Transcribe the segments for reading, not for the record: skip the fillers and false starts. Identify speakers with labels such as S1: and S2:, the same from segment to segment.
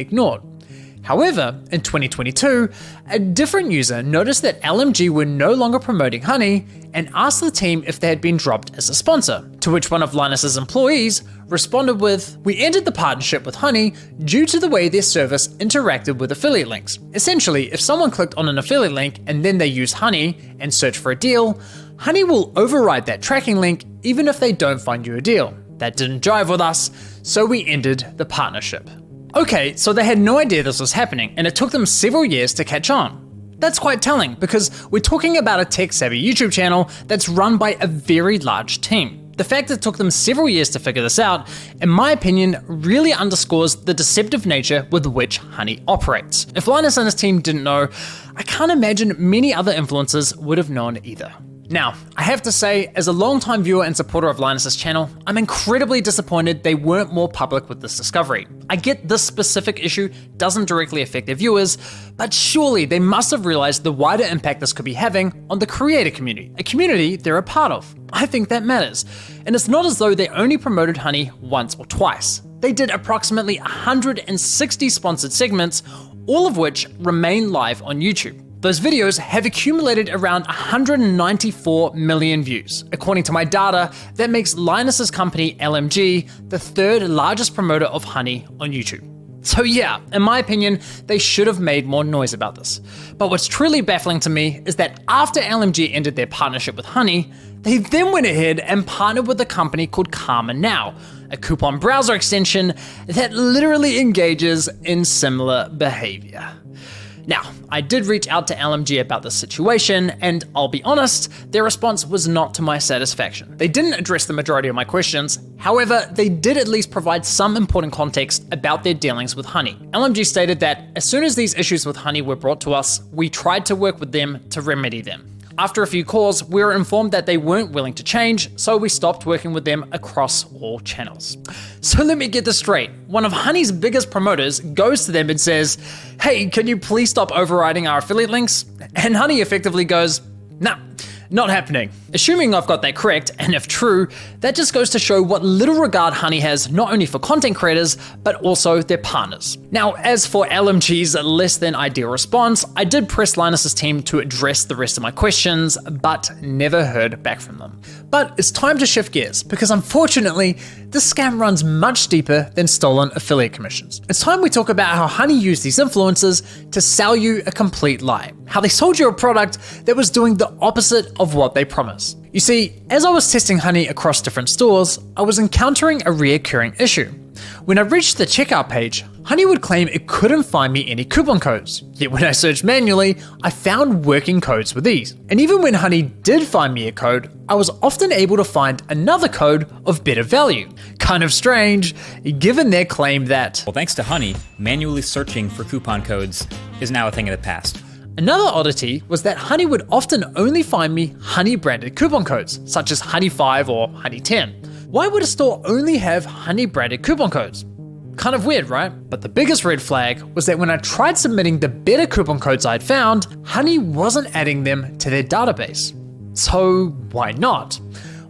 S1: ignored. However, in 2022, a different user noticed that LMG were no longer promoting Honey and asked the team if they had been dropped as a sponsor, to which one of Linus's employees responded with, "We ended the partnership with Honey due to the way their service interacted with affiliate links. Essentially, if someone clicked on an affiliate link and then they use Honey and search for a deal, Honey will override that tracking link even if they don't find you a deal. That didn't jive with us, so we ended the partnership." Okay, so they had no idea this was happening, and it took them several years to catch on. That's quite telling, because we're talking about a tech-savvy YouTube channel that's run by a very large team. The fact that it took them several years to figure this out, in my opinion, really underscores the deceptive nature with which Honey operates. If Linus and his team didn't know, I can't imagine many other influencers would have known either. Now, I have to say, as a longtime viewer and supporter of Linus's channel, I'm incredibly disappointed they weren't more public with this discovery. I get this specific issue doesn't directly affect their viewers, but surely they must have realized the wider impact this could be having on the creator community, a community they're a part of. I think that matters. And it's not as though they only promoted Honey once or twice. They did approximately 160 sponsored segments, all of which remain live on YouTube. Those videos have accumulated around 194 million views. According to my data, that makes Linus's company LMG the third largest promoter of Honey on YouTube. So yeah, in my opinion, they should have made more noise about this. But what's truly baffling to me is that after LMG ended their partnership with Honey, they then went ahead and partnered with a company called Karma Now, a coupon browser extension that literally engages in similar behavior. Now, I did reach out to LMG about this situation, and I'll be honest, their response was not to my satisfaction. They didn't address the majority of my questions, however, they did at least provide some important context about their dealings with Honey. LMG stated that as soon as these issues with Honey were brought to us, we tried to work with them to remedy them. After a few calls, we were informed that they weren't willing to change, so we stopped working with them across all channels. So let me get this straight. One of Honey's biggest promoters goes to them and says, "Hey, can you please stop overriding our affiliate links?" And Honey effectively goes, "Nah, not happening." Assuming I've got that correct, and if true, that just goes to show what little regard Honey has not only for content creators, but also their partners. Now, as for LMG's less than ideal response, I did press Linus's team to address the rest of my questions, but never heard back from them. But it's time to shift gears, because unfortunately, this scam runs much deeper than stolen affiliate commissions. It's time we talk about how Honey used these influencers to sell you a complete lie. How they sold you a product that was doing the opposite of what they promised. You see, as I was testing Honey across different stores, I was encountering a reoccurring issue. When I reached the checkout page, Honey would claim it couldn't find me any coupon codes. Yet when I searched manually, I found working codes with ease. And even when Honey did find me a code, I was often able to find another code of better value. Kind of strange, given their claim that,
S2: well, thanks to Honey, manually searching for coupon codes is now a thing of the past.
S1: Another oddity was that Honey would often only find me Honey branded coupon codes, such as Honey 5 or Honey 10. Why would a store only have Honey branded coupon codes? Kind of weird, right? But the biggest red flag was that when I tried submitting the better coupon codes I'd found, Honey wasn't adding them to their database. So why not?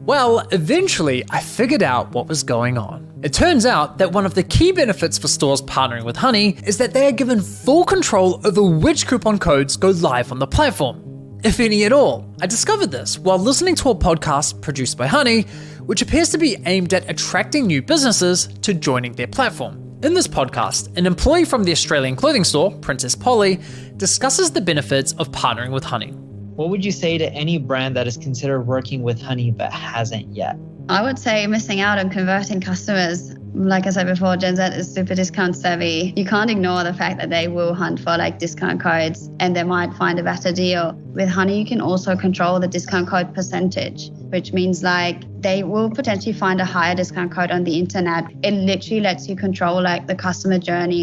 S1: Well, eventually I figured out what was going on. It turns out that one of the key benefits for stores partnering with Honey is that they are given full control over which coupon codes go live on the platform, if any at all. I discovered this while listening to a podcast produced by Honey, which appears to be aimed at attracting new businesses to joining their platform. In this podcast, an employee from the Australian clothing store, Princess Polly, discusses the benefits of partnering with Honey.
S3: What would you say to any brand that is considered working with Honey but hasn't yet?
S4: I would say missing out on converting customers. Like I said before, Gen Z is super discount savvy. You can't ignore the fact that they will hunt for like discount codes and they might find a better deal. With Honey, you can also control the discount code percentage, which means like they will potentially find a higher discount code on the internet. It literally lets you control like the customer journey.